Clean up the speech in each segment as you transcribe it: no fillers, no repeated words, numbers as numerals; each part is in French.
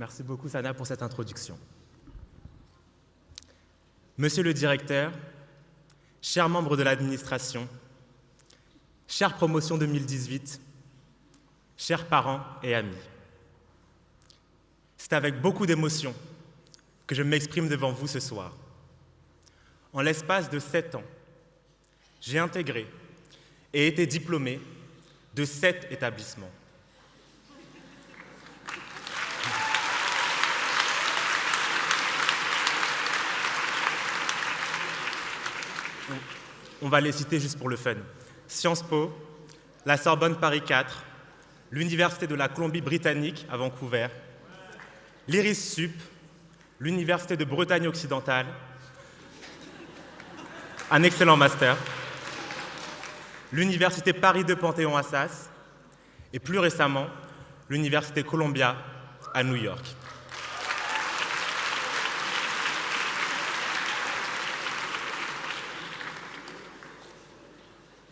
Merci beaucoup, Sana, pour cette introduction. Monsieur le directeur, chers membres de l'administration, chère promotion 2018, chers parents et amis, c'est avec beaucoup d'émotion que je m'exprime devant vous ce soir. En l'espace de 7 ans, j'ai intégré et été diplômé de 7 établissements. On va les citer juste pour le fun. Sciences Po, la Sorbonne Paris 4, l'Université de la Colombie-Britannique à Vancouver, l'IRIS Sup, l'Université de Bretagne occidentale, un excellent master, l'Université Paris 2 Panthéon-Assas et plus récemment, l'Université Columbia à New York.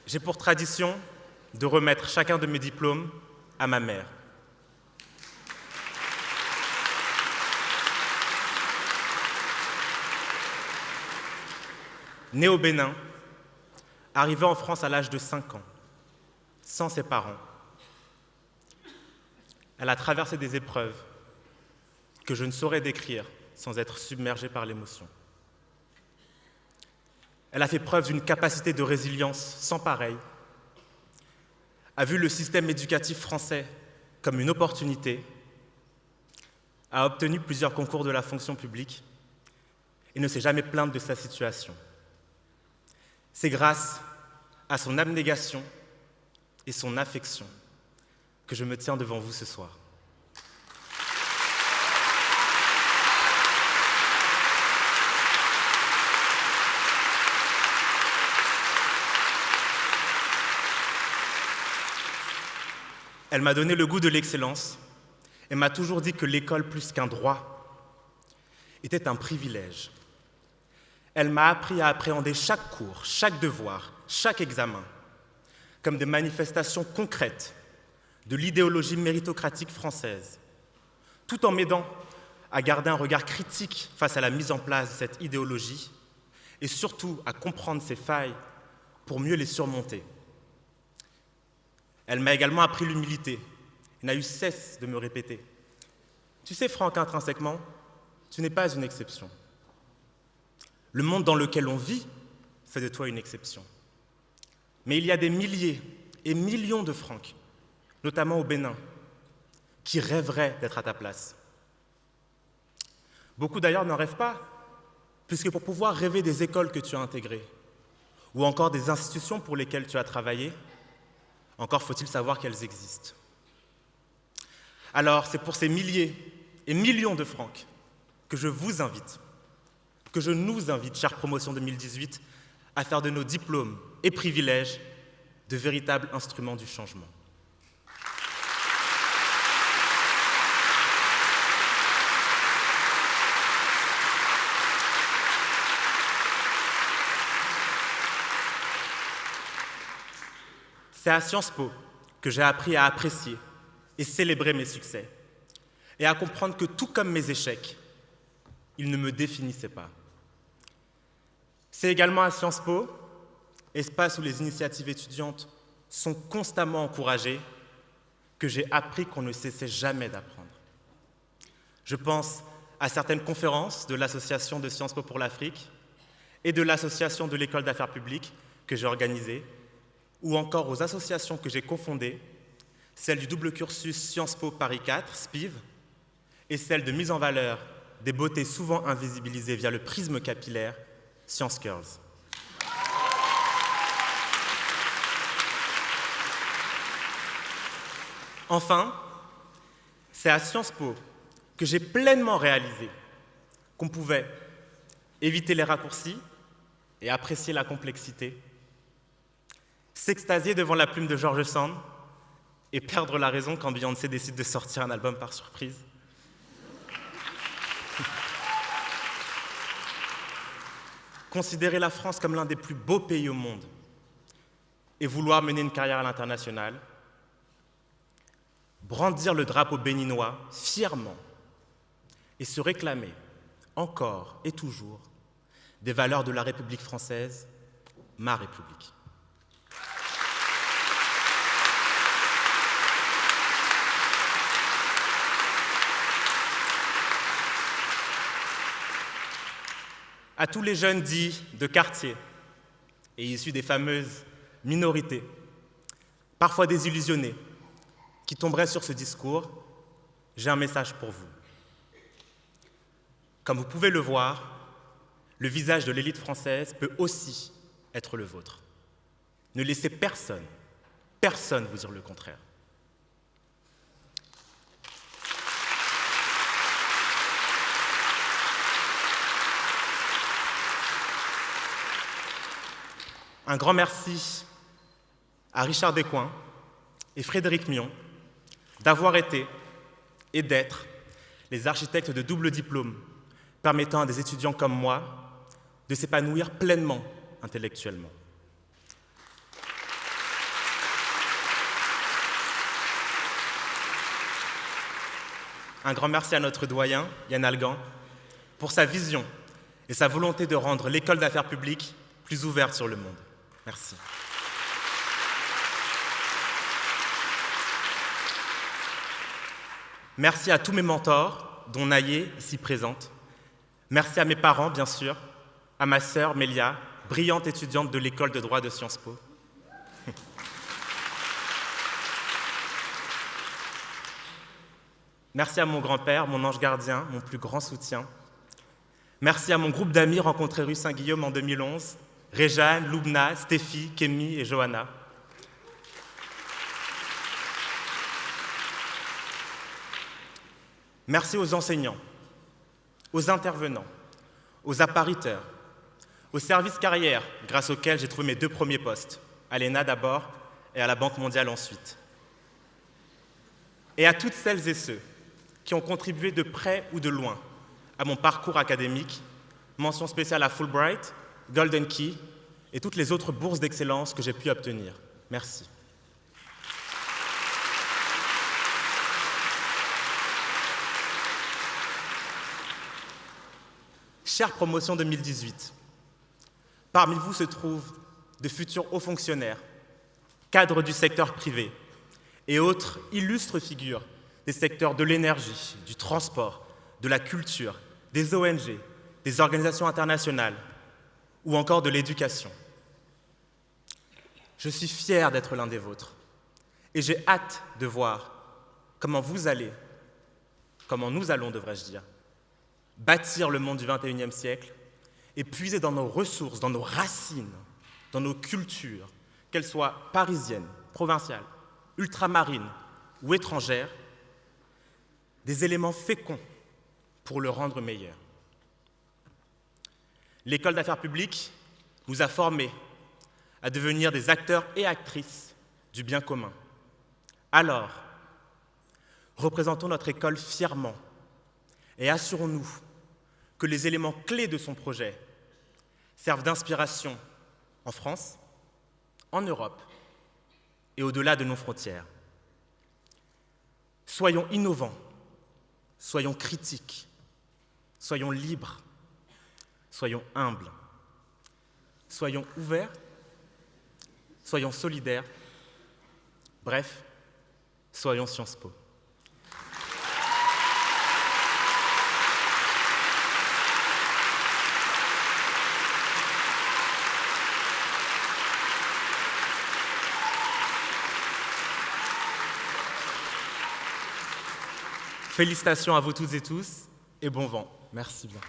J'ai pour tradition de remettre chacun de mes diplômes à ma mère. Née au Bénin, arrivée en France à l'âge de 5 ans, sans ses parents, elle a traversé des épreuves que je ne saurais décrire sans être submergée par l'émotion. Elle a fait preuve d'une capacité de résilience sans pareille, a vu le système éducatif français comme une opportunité, a obtenu plusieurs concours de la fonction publique et ne s'est jamais plainte de sa situation. C'est grâce à son abnégation et son affection que je me tiens devant vous ce soir. Elle m'a donné le goût de l'excellence et m'a toujours dit que l'école, plus qu'un droit, était un privilège. Elle m'a appris à appréhender chaque cours, chaque devoir, chaque examen, comme des manifestations concrètes de l'idéologie méritocratique française, tout en m'aidant à garder un regard critique face à la mise en place de cette idéologie et surtout à comprendre ses failles pour mieux les surmonter. Elle m'a également appris l'humilité et n'a eu cesse de me répéter « Tu sais, Franck, intrinsèquement, tu n'es pas une exception. Le monde dans lequel on vit fait de toi une exception. Mais il y a des milliers et millions de Franck, notamment au Bénin, qui rêveraient d'être à ta place. Beaucoup d'ailleurs n'en rêvent pas, puisque pour pouvoir rêver des écoles que tu as intégrées, ou encore des institutions pour lesquelles tu as travaillé, encore faut-il savoir qu'elles existent. Alors, c'est pour ces milliers et millions de Franck que je vous invite, que je nous invite, chère promotion 2018, à faire de nos diplômes et privilèges de véritables instruments du changement. C'est à Sciences Po que j'ai appris à apprécier et célébrer mes succès et à comprendre que tout comme mes échecs, ils ne me définissaient pas. C'est également à Sciences Po, espace où les initiatives étudiantes sont constamment encouragées, que j'ai appris qu'on ne cessait jamais d'apprendre. Je pense à certaines conférences de l'Association de Sciences Po pour l'Afrique et de l'Association de l'École d'affaires publiques que j'ai organisées, ou encore aux associations que j'ai cofondées, celle du double cursus Sciences Po Paris 4, SPIV, et celle de mise en valeur des beautés souvent invisibilisées via le prisme capillaire, Science Girls. Enfin, c'est à Sciences Po que j'ai pleinement réalisé qu'on pouvait éviter les raccourcis et apprécier la complexité, s'extasier devant la plume de George Sand et perdre la raison quand Beyoncé décide de sortir un album par surprise. Considérer la France comme l'un des plus beaux pays au monde et vouloir mener une carrière à l'international, brandir le drapeau béninois fièrement et se réclamer, encore et toujours, des valeurs de la République française, ma République. À tous les jeunes dits de quartier et issus des fameuses minorités, parfois désillusionnés, qui tomberaient sur ce discours, j'ai un message pour vous. Comme vous pouvez le voir, le visage de l'élite française peut aussi être le vôtre. Ne laissez personne vous dire le contraire. Un grand merci à Richard Descoings et Frédéric Mion d'avoir été et d'être les architectes de double diplôme permettant à des étudiants comme moi de s'épanouir pleinement intellectuellement. Un grand merci à notre doyen, Yann Algan, pour sa vision et sa volonté de rendre l'école d'affaires publiques plus ouverte sur le monde. Merci. Merci à tous mes mentors, dont Naïe, ici présente. Merci à mes parents, bien sûr, à ma sœur Mélia, brillante étudiante de l'école de droit de Sciences Po. Merci à mon grand-père, mon ange gardien, mon plus grand soutien. Merci à mon groupe d'amis rencontré rue Saint-Guillaume en 2011, Réjeanne, Loubna, Stéphie, Kémy et Johanna. Merci aux enseignants, aux intervenants, aux appariteurs, aux services carrières grâce auxquels j'ai trouvé mes 2 premiers postes, à l'ENA d'abord et à la Banque mondiale ensuite. Et à toutes celles et ceux qui ont contribué de près ou de loin à mon parcours académique, mention spéciale à Fulbright, Golden Key et toutes les autres bourses d'excellence que j'ai pu obtenir. Merci. Chère promotion 2018, parmi vous se trouvent de futurs hauts fonctionnaires, cadres du secteur privé et autres illustres figures des secteurs de l'énergie, du transport, de la culture, des ONG, des organisations internationales ou encore de l'éducation. Je suis fier d'être l'un des vôtres et j'ai hâte de voir comment nous allons, devrais-je dire, bâtir le monde du XXIe siècle et puiser dans nos ressources, dans nos racines, dans nos cultures, qu'elles soient parisiennes, provinciales, ultramarines ou étrangères, des éléments féconds pour le rendre meilleur. L'école d'affaires publiques nous a formés à devenir des acteurs et actrices du bien commun. Alors, représentons notre école fièrement et assurons-nous que les éléments clés de son projet servent d'inspiration en France, en Europe et au-delà de nos frontières. Soyons innovants, soyons critiques, soyons libres, soyons humbles, soyons ouverts, soyons solidaires, bref, soyons Sciences Po. Félicitations à vous toutes et tous et bon vent. Merci bien.